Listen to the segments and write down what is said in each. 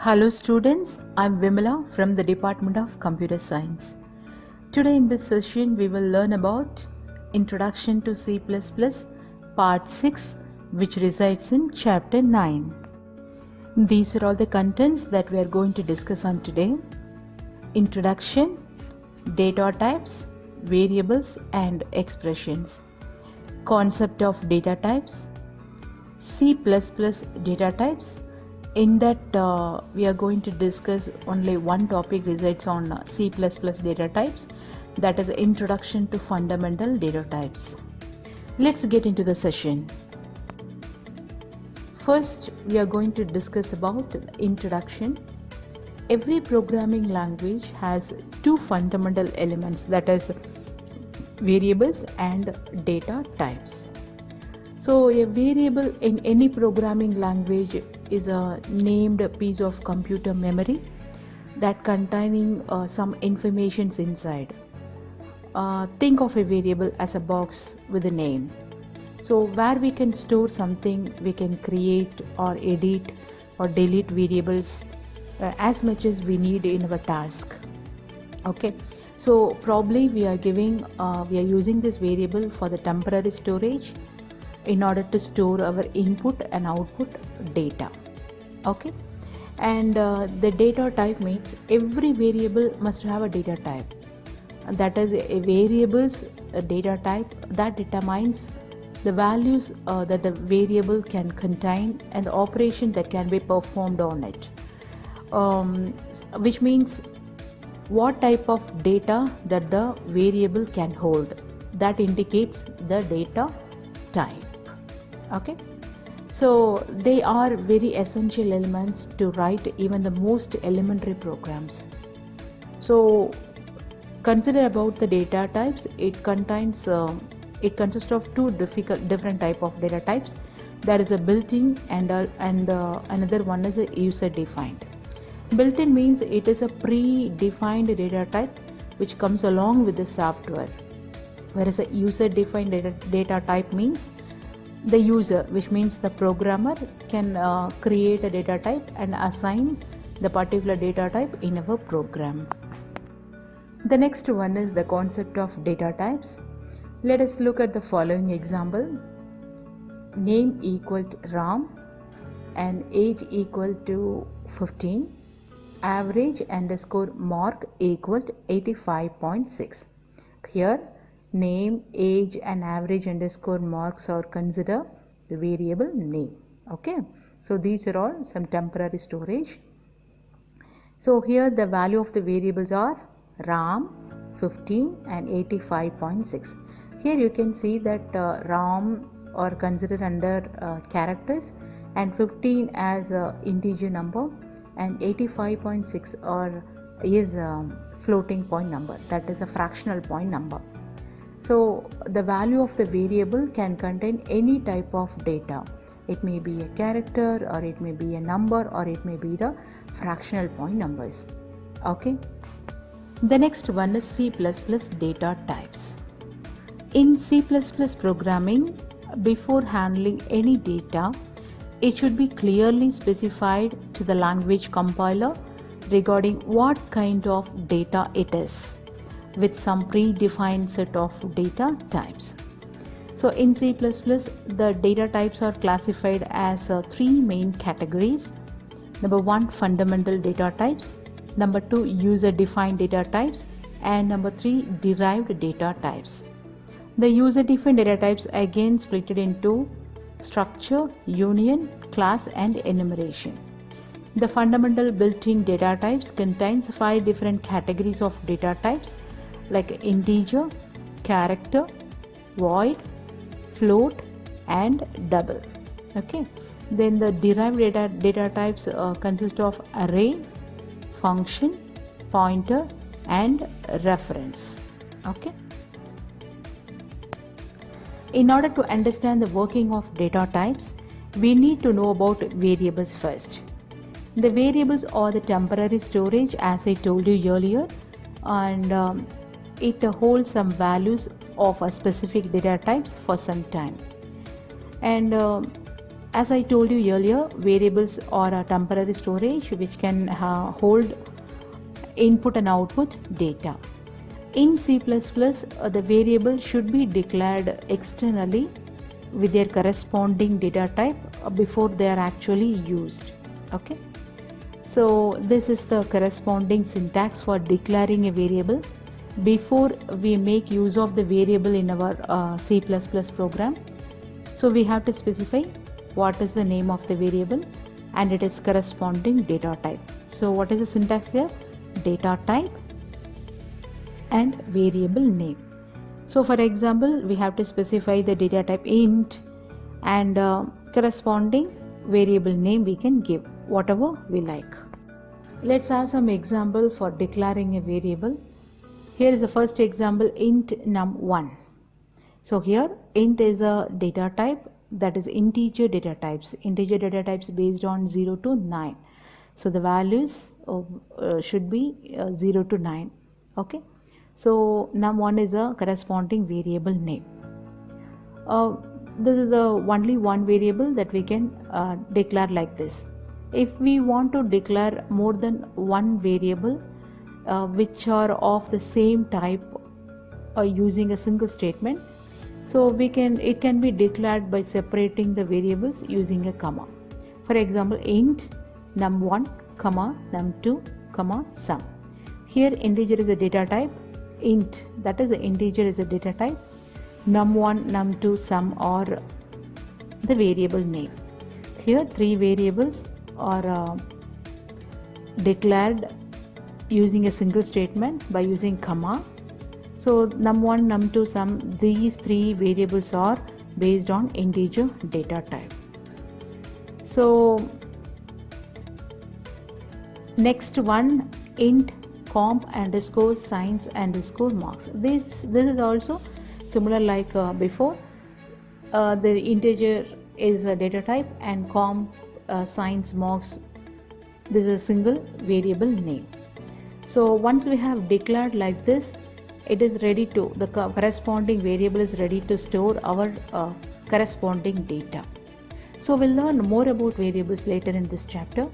Hello students, I'm Vimala from the Department of Computer Science. Today in this session we will learn about Introduction to C++ Part 6, which resides in Chapter 9. These are all the contents that we are going to discuss on today. Introduction, data types, variables and expressions. Concept of data types, C++ data types. In that we are going to discuss only one topic resides on C++ data types, that is Introduction to Fundamental Data Types. Let's get into the session. First, we are going to discuss about introduction. Every programming language has two fundamental elements, that is variables and data types. So a variable in any programming language is a named piece of computer memory that containing some informations inside. Think of a variable as a box with a name. So where we can store something, we can create or edit or delete variables as much as we need in our task. Okay, so probably we are using this variable for the temporary storage in order to store our input and output data. Okay, and the data type means every variable must have a data type. That is a variable's data type that determines the values that the variable can contain and the operation that can be performed on it, which means what type of data that the variable can hold. That indicates the data type. Okay, so they are very essential elements to write even the most elementary programs. So consider about the data types. It consists of two different type of data types. There is a built-in and another one is a user-defined. Built-in means it is a pre-defined data type which comes along with the software, whereas a user-defined data type means the user, which means the programmer, can create a data type and assign the particular data type in our program. The next one is the concept of data types. Let us look at the following example. Name equal to Ram and age equal to 15. Average underscore mark equal to 85.6. Here name, age and average underscore marks are considered the variable name. Okay, so these are all some temporary storage. So here the value of the variables are Ram, 15 and 85.6. Here you can see that Ram are considered under characters and 15 as a integer number and 85.6 is floating point number, that is a fractional point number. So the value of the variable can contain any type of data. It may be a character or it may be a number or it may be the fractional point numbers. Okay. The next one is C++ data types. In C++ programming, before handling any data, it should be clearly specified to the language compiler regarding what kind of data it is, with some predefined set of data types. So in C++, the data types are classified as three main categories. Number one, fundamental data types. Number two, user-defined data types. And number three, derived data types. The user-defined data types again split into structure, union, class and enumeration. The fundamental built-in data types contains 5 different categories of data types like integer, character, void, float and double. Okay, then the derived data types consist of array, function, pointer and reference. Okay, in order to understand the working of data types, we need to know about variables first. The variables are the temporary storage, as I told you earlier, and it holds some values of a specific data types for some time. And As I told you earlier, variables are a temporary storage which can hold input and output data. In C++, the variable should be declared externally with their corresponding data type before they are actually used. Okay, so this is the corresponding syntax for declaring a variable before we make use of the variable in our C++ program. So we have to specify what is the name of the variable and it is corresponding data type. So what is the syntax here? Data type and variable name. So for example, we have to specify the data type int and corresponding variable name we can give whatever we like. Let's have some example for declaring a variable. Here is the first example, int num1. So here int is a data type, that is integer data types based on 0 to 9. So the values should be 0 to 9. Okay, so num1 is a corresponding variable name. This is the only one variable that we can declare like this. If we want to declare more than one variable which are of the same type using a single statement, so it can be declared by separating the variables using a comma. For example, int num1 comma num2 comma sum. Here integer is a data type, int, that is the integer is a data type, num1 num2 sum or the variable name. Here three variables are declared using a single statement by using comma. So num1 num2 sum, these three variables are based on integer data type. So next one, int comp underscore science underscore marks. This is also similar like before. The integer is a data type and comp science marks, this is a single variable name. So once we have declared like this, it is ready to, the corresponding variable is ready to store our corresponding data. So we'll learn more about variables later in this chapter.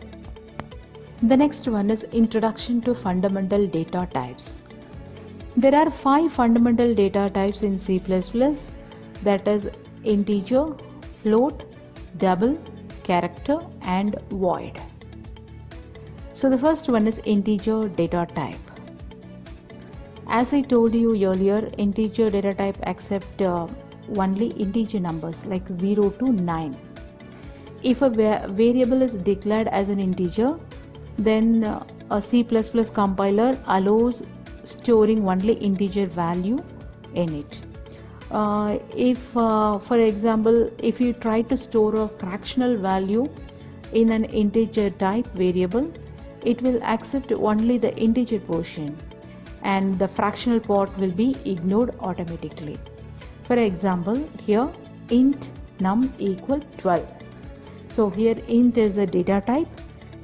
The next one is introduction to fundamental data types. There are 5 fundamental data types in C++, that is integer, float, double, character and void. So the first one is integer data type. As I told you earlier, integer data type accept only integer numbers like 0 to 9. If a variable is declared as an integer, then a C++ compiler allows storing only integer value in it. For example, if you try to store a fractional value in an integer type variable, it will accept only the integer portion and the fractional part will be ignored automatically. For example, here int num equal 12. So here int is a data type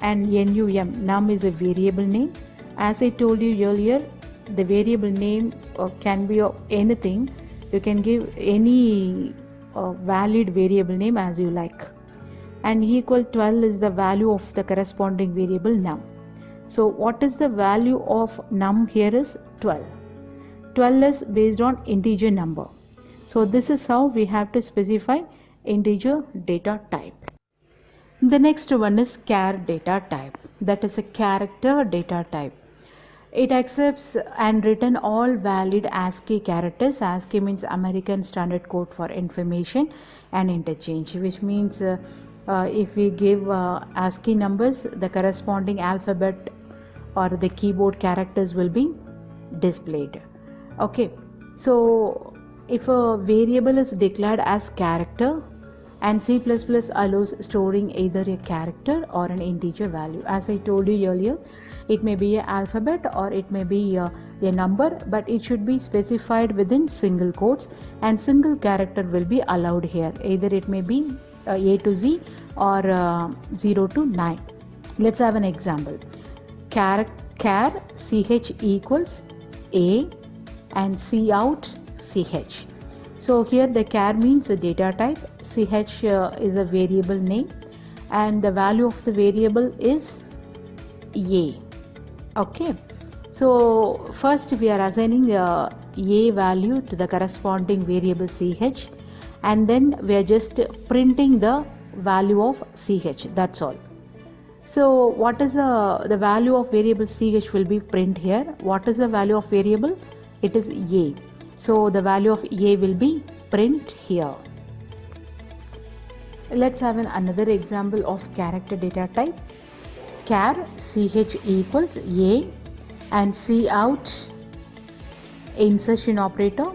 and num is a variable name. As I told you earlier, the variable name can be of anything. You can give any valid variable name as you like. And equal 12 is the value of the corresponding variable num. So what is the value of num here is 12. 12 is based on integer number. So this is how we have to specify integer data type. The next one is char data type, that is a character data type. It accepts and return all valid ASCII characters. ASCII means American Standard Code for Information and Interchange, which means if we give ASCII numbers, the corresponding alphabet or the keyboard characters will be displayed. Okay, so if a variable is declared as character, and C++ allows storing either a character or an integer value. As I told you earlier, it may be an alphabet or it may be a number, but it should be specified within single quotes, and single character will be allowed here. Either it may be A to Z or 0 to 9. Let's have an example. Char ch equals A and cout ch. So here the char means the data type, ch is a variable name, and the value of the variable is a. Okay, so first we are assigning a value to the corresponding variable ch, and then we are just printing the value of ch, that's all. So what is the value of variable ch will be print here. What is the value of variable? It is a, so the value of a will be print here. Let's have another example of character data type. Char ch equals a, and cout insertion operator,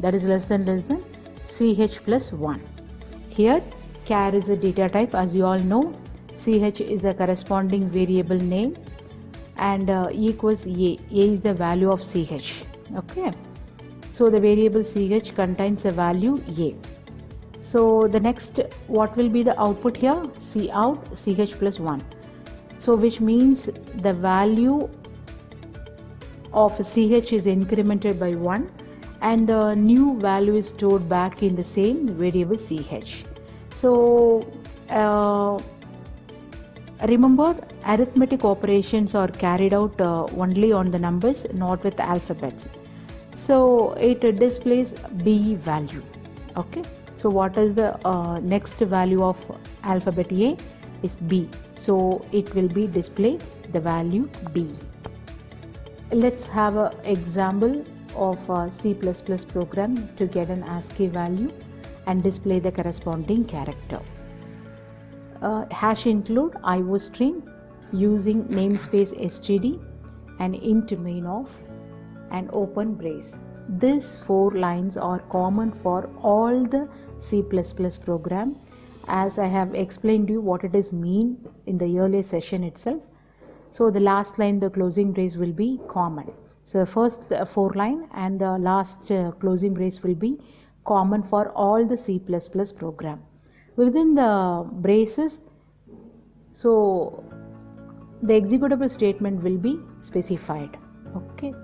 that is less than ch plus 1. Here char is a data type, as you all know. Ch is the corresponding variable name, and equals a is the value of ch. Okay, so the variable ch contains a value a. So the next, what will be the output here? Cout ch plus 1. So which means the value of ch is incremented by 1, and the new value is stored back in the same variable ch. So remember, arithmetic operations are carried out only on the numbers, not with alphabets. So it displays b value. Okay, so what is the next value of alphabet a? Is b, so it will be display the value b. Let's have an example of a C++ program to get an ASCII value and display the corresponding character. Hash include iostring using namespace std and int main of and open brace. These 4 lines are common for all the C++ program, as I have explained you what it is mean in the earlier session itself. So the last line, the closing brace, will be common. So the first 4 line and the last closing brace will be common for all the C++ program. Within the braces, so the executable statement will be specified. Okay,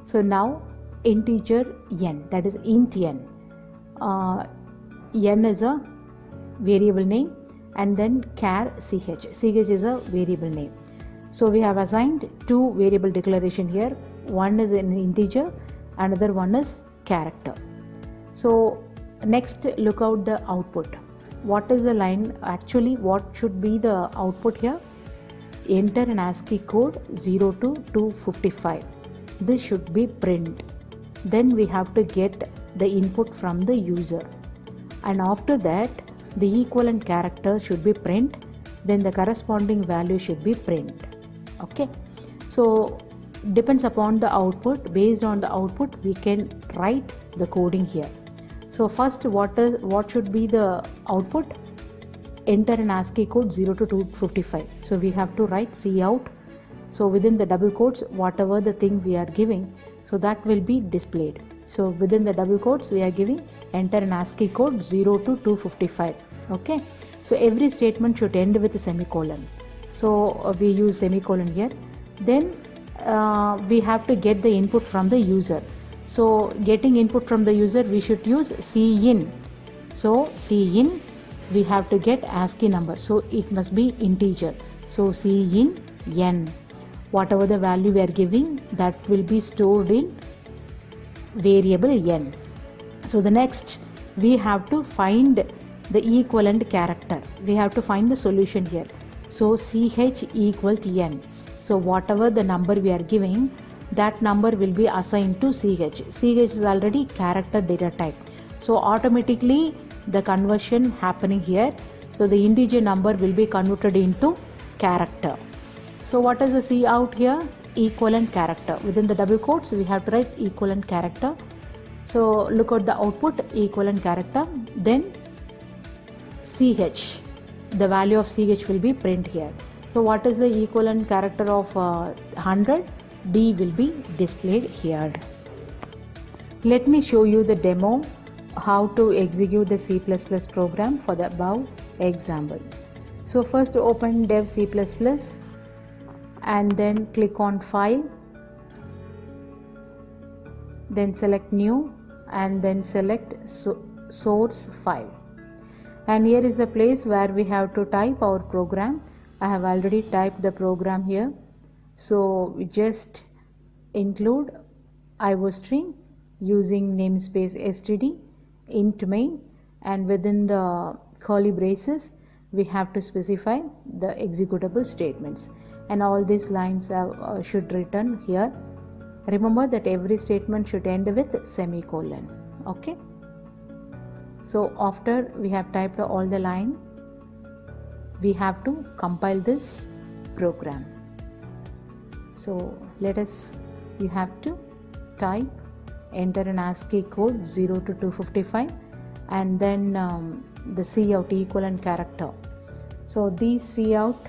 so now integer n, that is int n. N is a variable name, and then char ch is a variable name. So we have assigned 2 variable declaration here. One is an integer, another one is character. So next, look out the output. What is the line? Actually, what should be the output here? Enter an ASCII code 0 to 255. This should be print. Then we have to get the input from the user, and after that the equivalent character should be print. Then the corresponding value should be print. Okay, so depends upon the output. Based on the output, we can write the coding here. So first, what should be the output? Enter an ASCII code 0 to 255. So we have to write cout. So within the double quotes, whatever the thing we are giving, so that will be displayed. So within the double quotes, we are giving enter an ASCII code 0 to 255. Okay, so every statement should end with a semicolon. So we use semicolon here. Then we have to get the input from the user. So getting input from the user, we should use cin. So cin, we have to get ASCII number, so it must be integer. So cin n, whatever the value we are giving, that will be stored in variable n. So the next, we have to find the equivalent character. We have to find the solution here. So ch equal to n. So whatever the number we are giving, that number will be assigned to ch. Ch is already character data type, so automatically the conversion happening here. So the integer number will be converted into character. So what is the cout here? Equivalent character. Within the double quotes, we have to write equivalent character. So look at the output, equivalent character. Then ch, the value of ch will be print here. So what is the equivalent character of 100? D will be displayed here. Let me show you the demo how to execute the C++ program for the above example. So first open dev C++ and then click on file, then select new and then select source file. And here is the place where we have to type our program. I have already typed the program here, so we just include iostring using namespace std int main, and within the curly braces we have to specify the executable statements, and all these lines should return here. Remember that every statement should end with semicolon. Okay, so after we have typed all the line, we have to compile this program. So you have to type, enter an ASCII code 0 to 255, and then the cout equivalent character. So these cout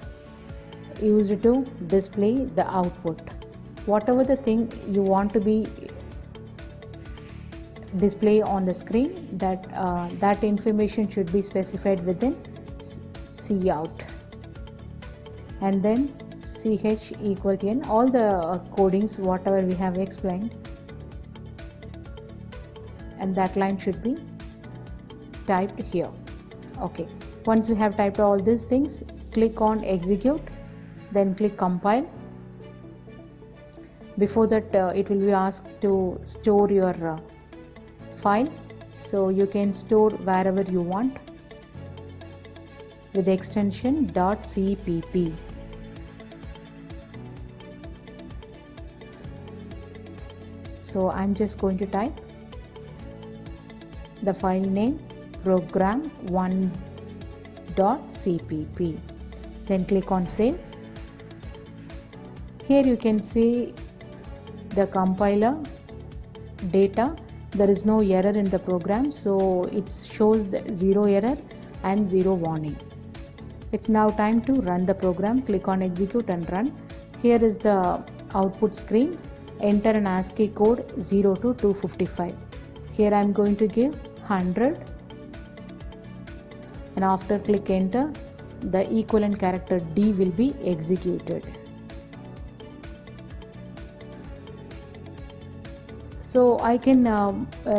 used to display the output. Whatever the thing you want to be display on the screen, that information should be specified within cout, and then ch equal to n, all the codings whatever we have explained, and that line should be typed here. Okay, once we have typed all these things, click on execute, then click compile. Before that it will be asked to store your file, so you can store wherever you want with the extension .cpp. So I'm just going to type the file name program1.cpp, then click on save. Here you can see the compiler data. There is no error in the program, so it shows the 0 error and 0 warning. It's now time to run the program. Click on execute and run. Here is the output screen. Enter an ASCII code 0 to 255. Here I am going to give 100, and after click enter, the equivalent character D will be executed. So I can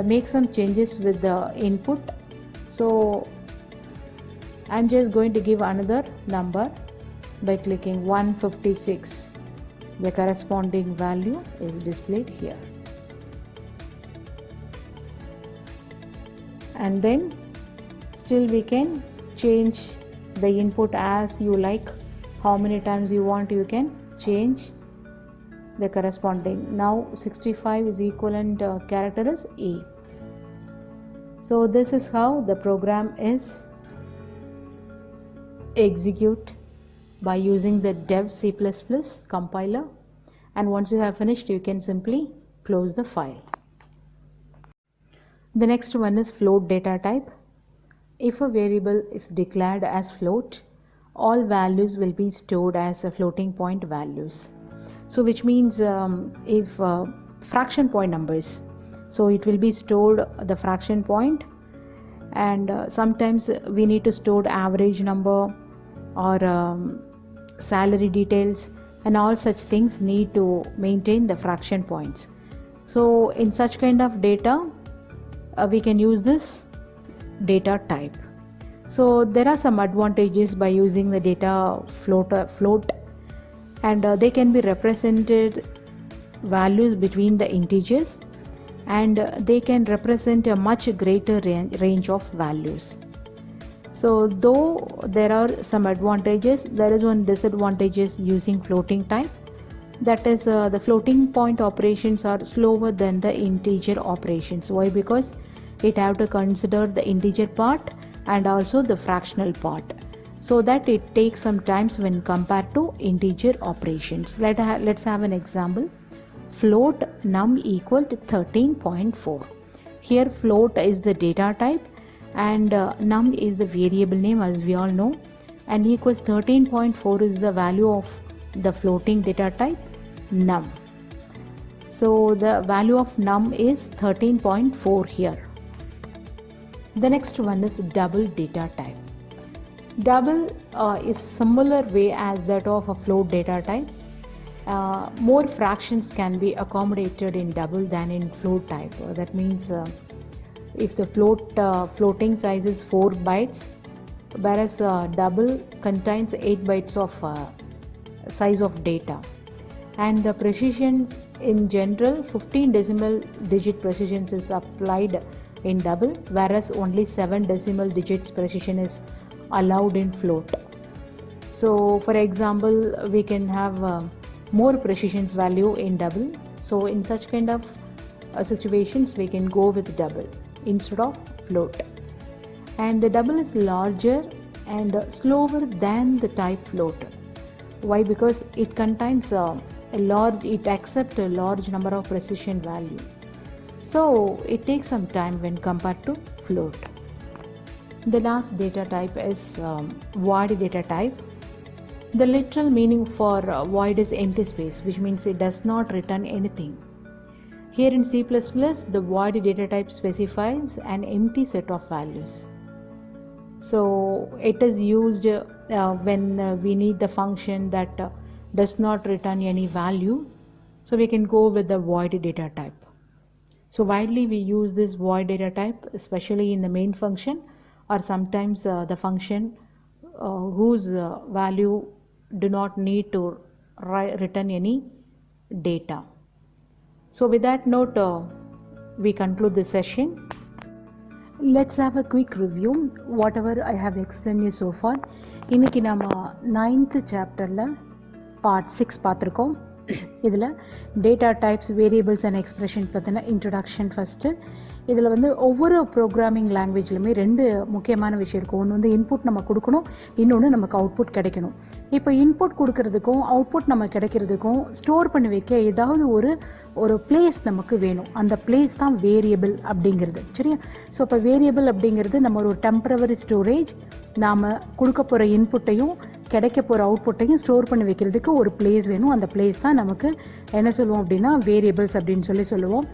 make some changes with the input. So I'm just going to give another number by clicking 156. The corresponding value is displayed here, and then still we can change the input as you like. How many times you want, you can change the corresponding. Now 65 is equivalent character is E. So this is how the program is execute by using the dev C++ compiler, and once you have finished, you can simply close the file. The next one is float data type. If a variable is declared as float, all values will be stored as a floating point values. So which means if fraction point numbers, so it will be stored the fraction point, and sometimes we need to store average number or salary details, and all such things need to maintain the fraction points. So in such kind of data we can use this data type. So there are some advantages by using the data float, and they can be represented values between the integers, and they can represent a much greater range of values. So though there are some advantages, there is one disadvantages using floating type, that is the floating point operations are slower than the integer operations. Why? Because it have to consider the integer part and also the fractional part, so that it takes some times when compared to integer operations. Let's have an example. Float num equal to 13.4. Here float is the data type, and num is the variable name, as we all know, and equals 13.4 is the value of the floating data type num. So the value of num is 13.4 here. The next one is double data type. Double is similar way as that of a float data type. More fractions can be accommodated in double than in float type. That means if the floating size is 4 bytes, whereas double contains 8 bytes of size of data. And the precisions in general, 15 decimal digit precision is applied in double, whereas only 7 decimal digits precision is allowed in float. So for example, we can have more precision value in double. So in such kind of situations, we can go with double instead of float. And the double is larger and slower than the type float. Why? Because it contains it accepts a large number of precision value. So it takes some time when compared to float. The last data type is void data type. The literal meaning for void is empty space, which means it does not return anything. Here in C++, the void data type specifies an empty set of values. So it is used when we need the function that does not return any value. So we can go with the void data type. So widely we use this void data type, especially in the main function, or sometimes the function whose value do not need to return any data. So with that note, we conclude this session. Let's have a quick review whatever I have explained you so far. இன்னைக்கு நம்ம 9th chapterல part 6 பார்த்துருக்கோம். இதில் data types, variables and expression பற்றின introduction first. இதில் வந்து ஒவ்வொரு programming லாங்குவேஜ்லையுமே 2 முக்கியமான விஷயம் இருக்கும். ஒன்று வந்து இன்புட் நம்ம கொடுக்கணும், இன்னொன்று நமக்கு அவுட்புட் கிடைக்கணும். இப்போ இன்புட் கொடுக்கறதுக்கும் அவுட்புட் நம்ம கிடைக்கிறதுக்கும் ஸ்டோர் பண்ணி வைக்க ஏதாவது ஒரு பிளேஸ் நமக்கு வேணும். அந்த பிளேஸ் தான் வேரியபிள் அப்படிங்கிறது. சரியா? ஸோ இப்போ வேரியபிள் அப்படிங்கிறது நம்ம ஒரு டெம்பரவரி ஸ்டோரேஜ், நாம் கொடுக்க போகிற இன்புட்டையும் கிடைக்க போகிற அவுட்புட்டையும் ஸ்டோர் பண்ணி வைக்கிறதுக்கு ஒரு பிளேஸ் வேணும். அந்த பிளேஸ் தான் நமக்கு என்ன சொல்லுவோம் அப்படின்னா வேரியபிள்ஸ் அப்படின்னு சொல்லுவோம்.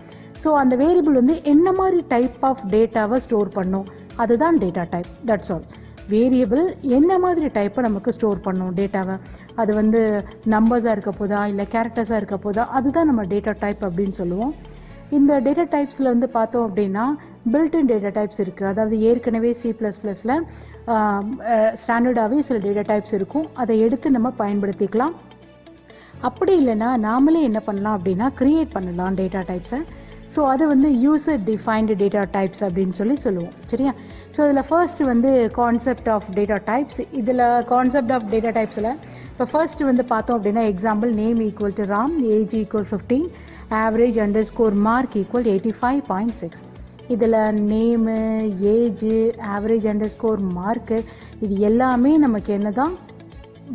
ஸோ அந்த வேரியபிள் வந்து என்ன மாதிரி டைப் ஆஃப் டேட்டாவை ஸ்டோர் பண்ணும், அதுதான் data type. That's all. Variable என்ன மாதிரி டைப்பை நமக்கு ஸ்டோர் பண்ணும் டேட்டாவை, அது வந்து நம்பர்ஸாக இருக்க போதா இல்லை கேரக்டர்ஸாக இருக்க போதா, அதுதான் நம்ம டேட்டா டைப் அப்படின்னு சொல்லுவோம். இந்த டேட்டா டைப்ஸில் வந்து பார்த்தோம் அப்படின்னா பில்ட்இன் டேட்டா டைப்ஸ் இருக்குது. அதாவது ஏற்கனவே C++ல் ஸ்டாண்டர்டாகவே சில டேட்டா டைப்ஸ் இருக்கும், அதை எடுத்து நம்ம பயன்படுத்திக்கலாம். அப்படி இல்லைன்னா நாமளே என்ன பண்ணலாம் அப்படின்னா கிரியேட் பண்ணலாம் டேட்டா டைப்ஸை. ஸோ அது வந்து யூசர் டிஃபைன்டு டேட்டா டைப்ஸ் அப்படின்னு சொல்லுவோம். சரியா? ஸோ இதில் ஃபர்ஸ்ட் வந்து கான்செப்ட் ஆஃப் டேட்டா டைப்ஸ். இதில் கான்செப்ட் ஆஃப் டேட்டா டைப்ஸில் இப்போ ஃபர்ஸ்ட் வந்து பார்த்தோம் அப்படின்னா example name equal to Ram, age equal 15, average _ mark equal 85.6. இதில் நேமு, ஏஜு, ஆவரேஜ் _ மார்க்கு இது எல்லாமே நமக்கு என்ன தான்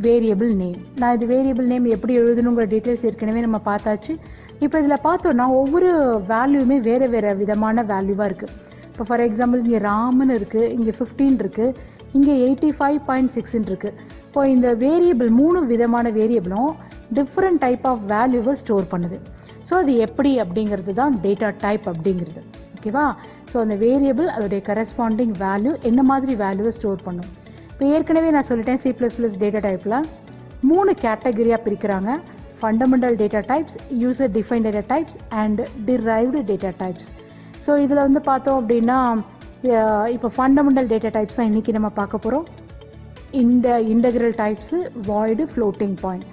வேரியபிள் நேம். நான் இது வேரியபிள் நேம் எப்படி எழுதணுங்கிற டீட்டெயில்ஸ் ஏற்கனவே நம்ம பார்த்தாச்சு. இப்போ இதில் பார்த்தோன்னா ஒவ்வொரு வேல்யூமே வேறு வேறு விதமான வேல்யூவாக இருக்குது. இப்போ ஃபார் எக்ஸாம்பிள் இங்கே ராமன் இருக்குது, இங்கே 15 இருக்குது, இங்கே 85.6 இருக்குது. இப்போ இந்த வேரியபிள் 3 விதமான வேரியபிளும் டிஃப்ரெண்ட் டைப் ஆஃப் வேல்யூவை ஸ்டோர் பண்ணுது. ஸோ அது எப்படி அப்படிங்கிறது தான் டேட்டா டைப் அப்படிங்கிறது. ஓகேவா? ஸோ அந்த வேரியபிள் அதோடைய கரஸ்பாண்டிங் வேல்யூ என்ன மாதிரி வேல்யூவை ஸ்டோர் பண்ணும். இப்போ ஏற்கனவே நான் சொல்லிட்டேன் C++ டேட்டா டைப்பில் 3 கேட்டகரியாக பிரிக்கிறாங்க. Fundamental data types, user define data types and derived data types. So இதில் வந்து பார்த்தோம் அப்படின்னா இப்போ ஃபண்டமெண்டல் டேட்டா டைப்ஸ் தான் இன்றைக்கி நம்ம பார்க்க போகிறோம். Integral types, void, floating point.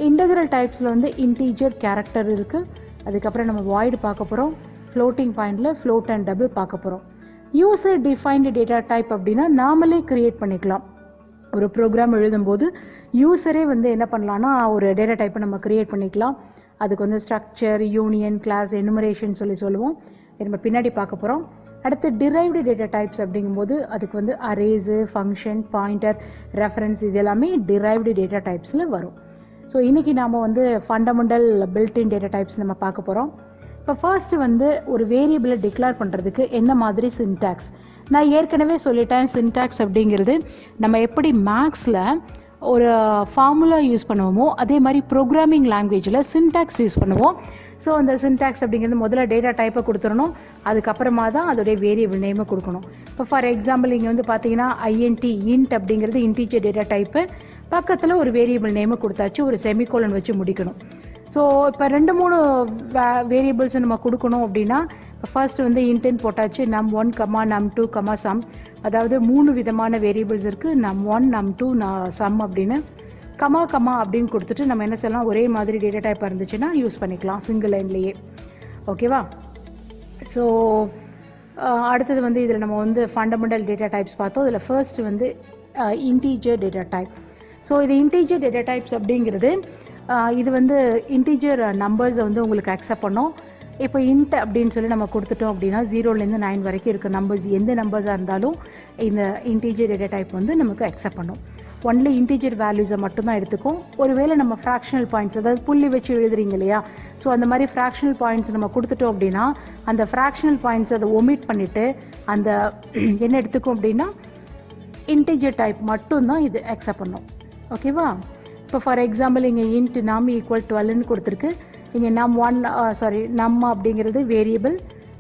Integral டைப்ஸில் வந்து இன்டீஜர், கேரக்டர் இருக்குது. அதுக்கப்புறம் நம்ம வாய்டு பார்க்க போகிறோம். ஃப்ளோட்டிங் பாயிண்டில் ஃப்ளோட் அண்ட் டபுள் பார்க்க போகிறோம். யூசர் டிஃபைன்டு டேட்டா டைப் அப்படின்னா நாமளே கிரியேட் பண்ணிக்கலாம். ஒரு ப்ரோக்ராம் எழுதும்போது யூசரே வந்து என்ன பண்ணலான்னா ஒரு டேட்டா டைப்பை நம்ம கிரியேட் பண்ணிக்கலாம். அதுக்கு வந்து ஸ்ட்ரக்சர், யூனியன், கிளாஸ், எனுமரேஷன் சொல்லுவோம். நம்ம பின்னாடி பார்க்க போகிறோம். அடுத்து டிரைவ்டு டேட்டா டைப்ஸ் அப்படிங்கும்போது அதுக்கு வந்து அரேஸு, ஃபங்க்ஷன், பாயிண்டர், ரெஃபரன்ஸ் இது எல்லாமே டிரைவ்டு டேட்டா டைப்ஸில் வரும். ஸோ இன்றைக்கி நாம் வந்து ஃபண்டமெண்டல் பில்ட்இன் டேட்டா டைப்ஸ் நம்ம பார்க்க போகிறோம். இப்போ ஃபர்ஸ்ட் வந்து ஒரு வேரியபிளை டிக்ளேர் பண்ணுறதுக்கு என்ன மாதிரி சின்டாக்ஸ். நான் ஏற்கனவே சொல்லிட்டேன், சின்டாக்ஸ் அப்படிங்கிறது நம்ம எப்படி மேக்ஸில் ஒரு ஃபார்முலா யூஸ் பண்ணுவோமோ அதே மாதிரி ப்ரோக்ராமிங் லாங்குவேஜில் சின்டாக்ஸ் யூஸ் பண்ணுவோம். ஸோ அந்த சின்டாக்ஸ் அப்படிங்கிறது முதல்ல டேட்டா டைப்பை கொடுத்துடணும், அதுக்கப்புறமா தான் அதோடைய வேரியபிள் நேமை கொடுக்கணும். இப்போ ஃபார் எக்ஸாம்பிள் இங்கே வந்து பார்த்தீங்கன்னா இன்ட் அப்படிங்கிறது இன்டீஜர் டேட்டா டைப்பு, பக்கத்தில் ஒரு வேரியபிள் நேமை கொடுத்தாச்சு, ஒரு செமிகோலன் வச்சு முடிக்கணும். ஸோ இப்போ 2-3 வேரியபிள்ஸ் நம்ம கொடுக்கணும் அப்படின்னா இப்போ ஃபர்ஸ்ட் வந்து இன்ட்னு போட்டாச்சு, num1, num2, sum. அதாவது 3 விதமான வேரியபிள்ஸ் இருக்குது, num1 num2 sum அப்படின்னு கமா அப்படின்னு கொடுத்துட்டு நம்ம என்ன செய்யலாம், ஒரே மாதிரி டேட்டா டைப்பாக இருந்துச்சுன்னா யூஸ் பண்ணிக்கலாம் சிங்கிள் லைன்லேயே. ஓகேவா? ஸோ அடுத்தது வந்து இதில் நம்ம வந்து ஃபண்டமெண்டல் டேட்டா டைப்ஸ் பார்த்தோம். இதில் ஃபர்ஸ்ட் வந்து இன்டீஜர் டேட்டா டைப். ஸோ இது இன்டீஜர் டேட்டா டைப்ஸ் அப்படிங்கிறது இது வந்து இன்டீஜர் நம்பர்ஸை வந்து உங்களுக்கு அக்செப்ட் பண்ணோம். இப்போ இன்ட் அப்படின்னு சொல்லி நம்ம கொடுத்துட்டோம் அப்படின்னா 0லேருந்து 9 வரைக்கும் இருக்க நம்பர்ஸ் எந்த நம்பர்ஸாக இருந்தாலும் இந்த இன்டீஜர் டேட்டா டைப் வந்து நமக்கு அக்செப்ட் பண்ணும். ஒன்லி இன்டீஜர் வேல்யூஸை மட்டும்தான் எடுத்துக்கும். ஒருவேளை நம்ம ஃப்ராக்ஷனல் பாயிண்ட்ஸ், அதாவது புள்ளி வச்சு எழுதுறீங்க இல்லையா, ஸோ அந்த மாதிரி ஃப்ராக்ஷனல் பாயிண்ட்ஸ் நம்ம கொடுத்துட்டோம் அப்படின்னா அந்த ஃப்ராக்ஷனல் பாயிண்ட்ஸ் அதை ஒமிட் பண்ணிவிட்டு அந்த என்ன எடுத்துக்கும் அப்படின்னா இன்டீஜர் டைப் மட்டும்தான் இது அக்செப்ட் பண்ணும். ஓகேவா? இப்போ ஃபார் எக்ஸாம்பிள் இங்கே இன்ட் நம் ஈக்குவல் 12ன்னு கொடுத்துருக்கு. இங்கே நம் அப்படிங்கிறது வேரியபிள்,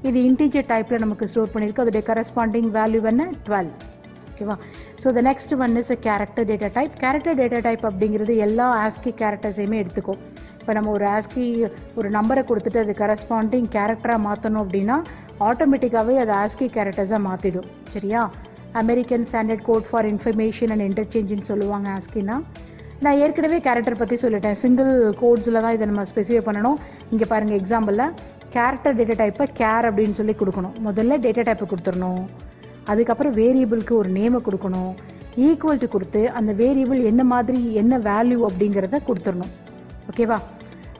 இது இன்டீஜர் டைப்பில் நமக்கு ஸ்டோர் பண்ணியிருக்கு. அதோடைய கரஸ்பாண்டிங் வேல்யூ என்ன 12. ஓகேவா? So the next one is character data type. Character data type அப்படிங்கிறது எல்லா ஆஸ்கி கேரக்டர்ஸையுமே எடுத்துக்கும். இப்போ நம்ம ஒரு ஆஸ்கி ஒரு நம்பரை கொடுத்துட்டு அது கரஸ்பாண்டிங் கேரக்டராக மாற்றணும் அப்படின்னா ஆட்டோமேட்டிக்காகவே அது ஆஸ்கி கேரக்டர்ஸாக மாற்றிடும். சரியா? American standard code for information and இன்டர்சேஞ்சுன்னு சொல்லுவாங்க ஆஸ்கினா. நான் ஏற்கனவே கேரக்டர் பற்றி சொல்லிட்டேன். சிங்கிள் கோட்ஸில் தான் இதை நம்ம ஸ்பெசிஃபை பண்ணணும். இங்கே பாருங்கள் எக்ஸாம்பிளில் கேரக்டர் டேட்டா டைப்பை கேர் அப்படின்னு சொல்லி கொடுக்கணும். முதல்ல டேட்டா டைப்பை கொடுத்துடணும், அதுக்கப்புறம் வேரியபிளுக்கு ஒரு நேமை கொடுக்கணும், ஈக்குவல் டு கொடுத்து அந்த வேரியபிள் என்ன மாதிரி என்ன வேல்யூ அப்படிங்கிறத கொடுத்துடணும். ஓகேவா?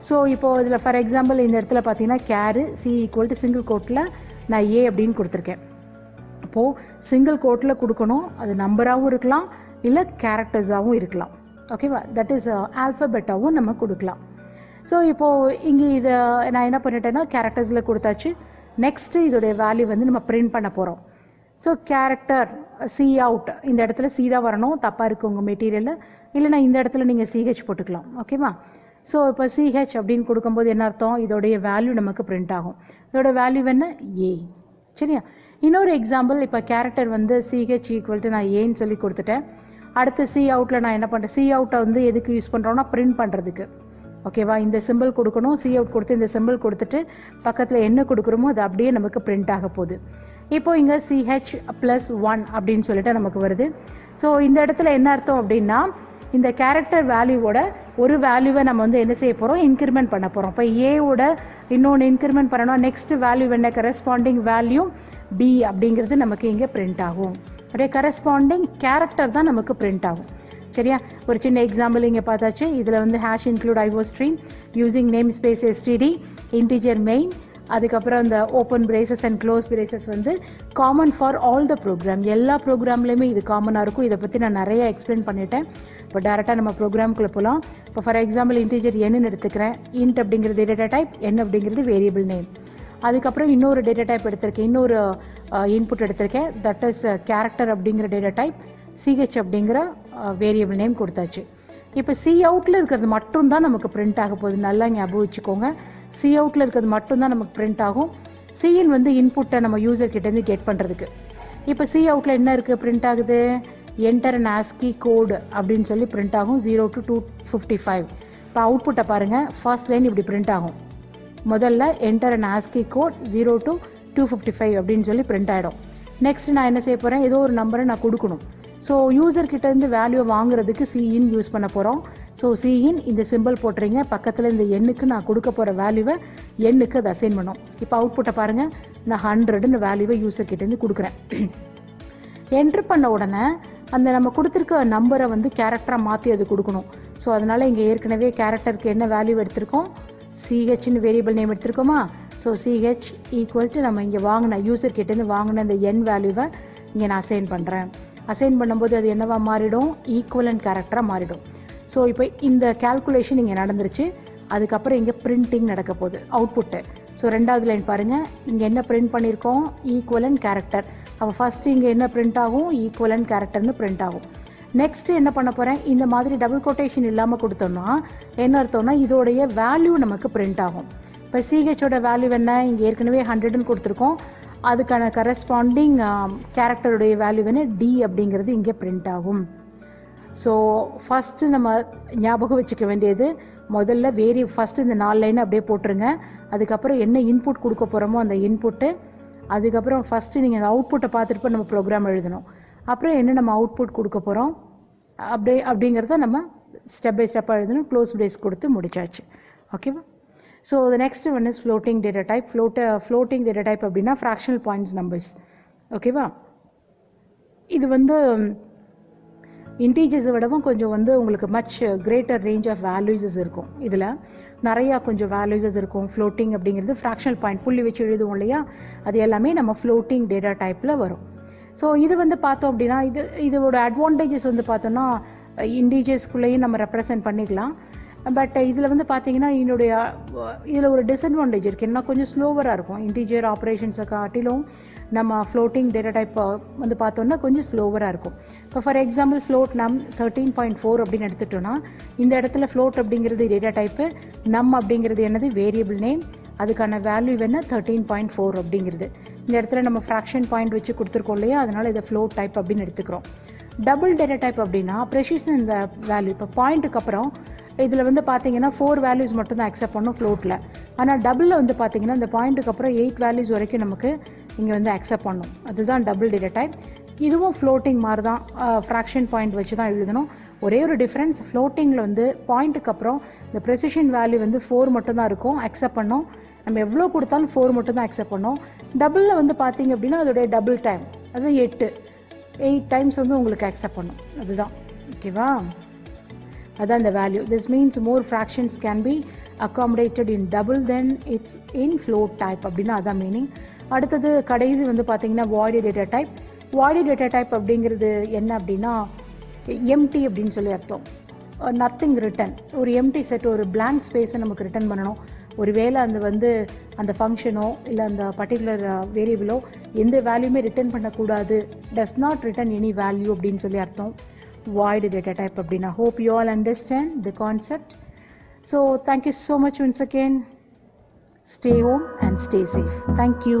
ஸோ இப்போது இதில் ஃபார் எக்ஸாம்பிள் இந்த இடத்துல பார்த்தீங்கன்னா கேரு சி ஈக்குவல் டு சிங்கிள் கோட்டில் நான் ஏ அப்படின்னு கொடுத்துருக்கேன். அப்போது சிங்கிள் கோட்டில் கொடுக்கணும். அது நம்பராகவும் இருக்கலாம், இல்லை கேரக்டர்ஸாகவும் இருக்கலாம். ஓகேவா? தட் இஸ் ஆல்ஃபபெட்டாகவும் நம்ம கொடுக்கலாம். ஸோ இப்போது இங்கே இதை நான் என்ன பண்ணிட்டேன்னா கேரக்டர்ஸில் கொடுத்தாச்சு. நெக்ஸ்ட்டு இதோடைய வேல்யூ வந்து நம்ம பிரிண்ட் பண்ண போகிறோம். ஸோ கேரக்டர் சி அவுட், இந்த இடத்துல சி தான் வரணும், தப்பாக இருக்குது உங்கள் மெட்டீரியலில், இல்லைனா இந்த இடத்துல நீங்கள் சிஹெச் போட்டுக்கலாம். ஓகேவா? ஸோ இப்போ சிஹெச் அப்படின்னு கொடுக்கும்போது என்ன அர்த்தம், இதோடைய வேல்யூ நமக்கு பிரிண்ட் ஆகும். இதோட வேல்யூ என்ன ஏ. சரியா? இன்னொரு எக்ஸாம்பிள், இப்போ கேரக்டர் வந்து சிஹெச் ஈக்குவல் டு நான் ஏன்னு சொல்லி கொடுத்துட்டேன். அடுத்து சி அவுட்டில் நான் என்ன பண்ணுறேன், சி அவுட்டை வந்து எதுக்கு யூஸ் பண்ணுறோன்னா பிரிண்ட் பண்ணுறதுக்கு. ஓகேவா? இந்த சிம்பிள் கொடுக்கணும், சி அவுட் கொடுத்து இந்த சிம்பிள் கொடுத்துட்டு பக்கத்தில் என்ன கொடுக்குறோமோ அது அப்படியே நமக்கு பிரிண்ட் ஆக போகுது. இப்போது இங்கே CH+1 அப்படின்னு சொல்லிட்டு நமக்கு வருது. ஸோ இந்த இடத்துல என்ன அர்த்தம் அப்படின்னா இந்த கேரக்டர் வேல்யூவோட ஒரு வேல்யூவை நம்ம வந்து என்ன செய்ய போகிறோம், இன்க்ரிமெண்ட் பண்ண போகிறோம். இப்போ ஏவோட இன்னொன்று இன்க்ரிமெண்ட் பண்ணணும். நெக்ஸ்ட் வேல்யூ என்ன, கரஸ்பாண்டிங் வேல்யூ பி அப்படிங்கிறது நமக்கு இங்கே பிரிண்ட் ஆகும். அப்படியே கரஸ்பாண்டிங் கேரக்டர் தான் நமக்கு பிரிண்ட் ஆகும். சரியா? ஒரு சின்ன எக்ஸாம்பிள் இங்கே பார்த்தாச்சு. இதில் வந்து hash include IO stream using namespace STD integer main, அதுக்கப்புறம் இந்த open braces and close braces வந்து common for all the program. எல்லா ப்ரோக்ராம்லேயுமே இது காமனாக இருக்கும். இதை பற்றி நான் நிறைய எக்ஸ்பிளைன் பண்ணிட்டேன். இப்போ டேரெக்டாக நம்ம ப்ரோக்ராம்குள்ளே போகலாம். இப்போ ஃபார் எக்ஸாம்பிள் இன்டிஜர் என்னன்னு எடுத்துக்கிறேன். இன்ட் அப்படிங்கிறது டேட்டா டைப், என் அப்படிங்கிறது வேரியபிள் நேம். அதுக்கப்புறம் இன்னொரு டேட்டா டைப் எடுத்திருக்கேன், இன்னொரு இன்புட் எடுத்திருக்கேன், தட் இஸ் கேரக்டர் அப்படிங்கிற டேட்டா டைப், சிஹெச் அப்படிங்கிற வேரியபிள் நேம் கொடுத்தாச்சு. இப்போ சி அவுட்டில் இருக்கிறது மட்டும்தான் நமக்கு பிரிண்ட் ஆக போகுது. நல்லா ஞாபகம் வச்சுக்கோங்க, சி அவுட்டில் இருக்கிறது மட்டும்தான் நமக்கு பிரிண்ட் ஆகும். சிஇன் வந்து இன்புட்டை நம்ம யூசர் கிட்டேருந்து கெட் பண்ணுறதுக்கு. இப்போ சி அவுட்டில் என்ன இருக்குது பிரிண்ட் ஆகுது, என்டர் அண்ட் ஆஸ்கி கோடு அப்படின்னு சொல்லி பிரிண்ட் ஆகும் 0 to 255. இப்போ அவுட்புட்டை பாருங்கள், ஃபர்ஸ்ட் லைன் இப்படி பிரிண்ட் ஆகும். முதல்ல enter and ASCII code 0 to 255 அப்படின்னு சொல்லி பிரிண்ட் ஆகிடும். நெக்ஸ்ட் நான் என்ன செய்ய போகிறேன், ஏதோ ஒரு நம்பரை நான் கொடுக்கணும். ஸோ யூசர்கிட்டேருந்து வேல்யூவை வாங்குறதுக்கு சிஇன் யூஸ் பண்ண போகிறோம். ஸோ சிஇன் இந்த சிம்பிள் போட்டுறீங்க, பக்கத்தில் இந்த எண்ணுக்கு நான் கொடுக்க போகிற வேல்யூவை எண்ணுக்கு அதை அசைன் பண்ணோம். இப்போ அவுட்புட்டை பாருங்கள், நான் 100ன்னு வேல்யூவை யூசர்கிட்டேருந்து கொடுக்குறேன். என்ட்ரு பண்ண உடனே அந்த நம்ம கொடுத்துருக்க நம்பரை வந்து கேரக்டராக மாற்றி அது கொடுக்கணும். ஸோ அதனால் இங்கே ஏற்கனவே கேரக்டருக்கு என்ன வேல்யூ எடுத்திருக்கோம், சிஹெச்னு வேரியபிள் நேம் எடுத்திருக்கோமா. ஸோ சிஹெச் ஈக்குவல் டு நம்ம இங்கே வாங்கின யூசர்கிட்டேருந்து வாங்கின இந்த என் வேல்யூவை இங்கே நான் அசைன் பண்ணுறேன். அசைன் பண்ணும்போது அது என்னவா மாறிடும், ஈக்குவலன்ட் கேரக்டராக மாறிடும். ஸோ இப்போ இந்த கேல்குலேஷன் இங்கே நடந்துருச்சு. அதுக்கப்புறம் இங்கே பிரிண்டிங் நடக்க போகுது, அவுட்புட்டு. ஸோ ரெண்டாவது லைன் பாருங்கள், இங்கே என்ன பிரிண்ட் பண்ணியிருக்கோம், ஈக்குவலன்ட் கேரக்டர். அப்போ ஃபஸ்ட்டு இங்கே என்ன பிரிண்ட் ஆகும், ஈக்குவலன்ட் கேரக்டர்னு பிரிண்ட் ஆகும். நெக்ஸ்ட்டு என்ன பண்ண போகிறேன், இந்த மாதிரி டபுள் கோட்டேஷன் இல்லாமல் கொடுத்தோம்னா என்ன அர்த்தம்னா இதோடைய வேல்யூ நமக்கு பிரிண்ட் ஆகும். இப்போ சிஹெச்சோட வேல்யூ என்ன, இங்கே ஏற்கனவே 100ன்னு கொடுத்துருக்கோம். அதுக்கான கரஸ்பாண்டிங் கேரக்டருடைய வேல்யூ என்ன டி அப்படிங்கிறது இங்கே பிரிண்ட் ஆகும். ஸோ ஃபஸ்ட்டு நம்ம ஞாபகம் வச்சுக்க வேண்டியது, முதல்ல ஃபஸ்ட்டு இந்த 4 லைனை அப்படியே போட்டுருங்க. அதுக்கப்புறம் என்ன இன்புட் கொடுக்க போகிறோமோ அந்த இன்புட்டு, அதுக்கப்புறம் ஃபஸ்ட்டு நீங்கள் அந்த அவுட்புட்டை பார்த்துட்டு நம்ம ப்ரோக்ராம் எழுதணும். அப்புறம் என்ன நம்ம அவுட்புட் கொடுக்க போகிறோம் அப்படிங்கிறத நம்ம ஸ்டெப் பை ஸ்டெப்பாக எழுதணும். க்ளோஸ் பிரேஸ் கொடுத்து முடிச்சாச்சு. ஓகேவா? So the next one is floating data type. Floating data type அப்படின்னா ஃப்ராக்ஷனல் பாயிண்ட்ஸ் நம்பர்ஸ். ஓகேவா? இது வந்து இன்டீஜர்ஸை விடவும் கொஞ்சம் வந்து உங்களுக்கு மச் கிரேட்டர் ரேஞ்ச் ஆஃப் வேல்யூஸஸ் இருக்கும். இதில் நிறையா கொஞ்சம் வேல்யூஸஸ் இருக்கும். ஃப்ளோட்டிங் அப்படிங்கிறது ஃப்ராக்ஷனல் பாயிண்ட் புள்ளி வச்சு எழுதுவோம் இல்லையா, அது எல்லாமே நம்ம ஃப்ளோட்டிங் டேட்டா டைப்பில் வரும். ஸோ இது வந்து பார்த்தோம் அப்படின்னா இதோட அட்வான்டேஜஸ் வந்து பார்த்தோன்னா இன்டீஜர்ஸ்குள்ளேயும் நம்ம ரெப்ரசன்ட் பண்ணிக்கலாம். பட் இதில் வந்து பார்த்தீங்கன்னா இதில் ஒரு டிஸ்அட்வான்டேஜ் இருக்குது. என்ன கொஞ்சம் ஸ்லோவராக இருக்கும். இன்டீஜர் ஆப்ரேஷன்ஸை காட்டிலும் நம்ம ஃப்ளோட்டிங் டேட்டா டைப் வந்து பார்த்தோன்னா கொஞ்சம் ஸ்லோவராக இருக்கும். இப்போ ஃபார் எக்ஸாம்பிள் ஃப்ளோட் நம் 13.4 அப்படின்னு எடுத்துட்டோன்னா இந்த இடத்துல ஃப்ளோட் அப்படிங்கிறது டேட்டா டைப்பு, நம் அப்படிங்கிறது என்னது வேரியபிள் நேம், அதுக்கான வேல்யூ என்ன 13.4 அப்படிங்கிறது. இந்த இடத்துல நம்ம ஃப்ராக்ஷன் பாயிண்ட் வச்சு கொடுத்துருக்கோம் இல்லையா, அதனால் இதை ஃப்ளோட் டைப் அப்படின்னு எடுத்துக்கிறோம். டபுள் டேட்டா டைப் அப்படின்னா ப்ரெசிஷன் இந்த வேல்யூ. இப்போ பாயிண்ட்டுக்கு அப்புறம் இதில் வந்து பார்த்தீங்கன்னா 4 வேல்யூஸ் மட்டும் தான் அக்செப்ட் பண்ணும் ஃப்ளோட்டில். ஆனால் டபுளில் வந்து பார்த்தீங்கன்னா இந்த பாயிண்ட்டுக்கு அப்புறம் 8 வேல்யூஸ் வரைக்கும் நமக்கு இங்கே வந்து அக்செப்ட் பண்ணும். அதுதான் டபுள் டேட்டா டைப். இதுவும் ஃப்ளோட்டிங் மாதிரி தான், ஃப்ராக்ஷன் பாயிண்ட் வச்சு தான் எழுதணும். ஒரே ஒரு டிஃப்ரென்ஸ், ஃப்ளோட்டிங்கில் வந்து பாயிண்ட்டுக்கு அப்புறம் இந்த ப்ரெசிஷன் வேல்யூ வந்து 4 மட்டும் தான் இருக்கும் அக்செப்ட் பண்ணோம். நம்ம எவ்வளோ கொடுத்தாலும் 4 மட்டும் தான் அக்செப்ட் பண்ணோம். டபுளில் வந்து பார்த்தீங்க அப்படின்னா அதோடைய டபுள் டைம், அது 8 டைம்ஸ் வந்து உங்களுக்கு அக்செப்ட் பண்ணும். அதுதான். ஓகேவா? அதான் இந்த value. This means more fractions can be accommodated in double then it's in float type அப்படின்னா அதான் மீனிங். அடுத்தது கடைசி வந்து பார்த்தீங்கன்னா voided data type. Voided data type அப்படிங்கிறது என்ன அப்படின்னா எம்டி அப்படின்னு சொல்லி அர்த்தம். Nothing return. ஒரு எம்டி செட், ஒரு பிளாங்க் ஸ்பேஸை நமக்கு ரிட்டன் பண்ணணும். ஒருவேளை அந்த ஃபங்க்ஷனோ இல்லை அந்த பர்டிகுலர் வேரியபிளோ எந்த வேல்யூமே ரிட்டர்ன் பண்ணக்கூடாது. Does not return any value அப்படின்னு சொல்லி அர்த்தம் void data type அப்படின்னா. hope you all understand the concept. So thank you so much once again. Stay home and stay safe. Thank you.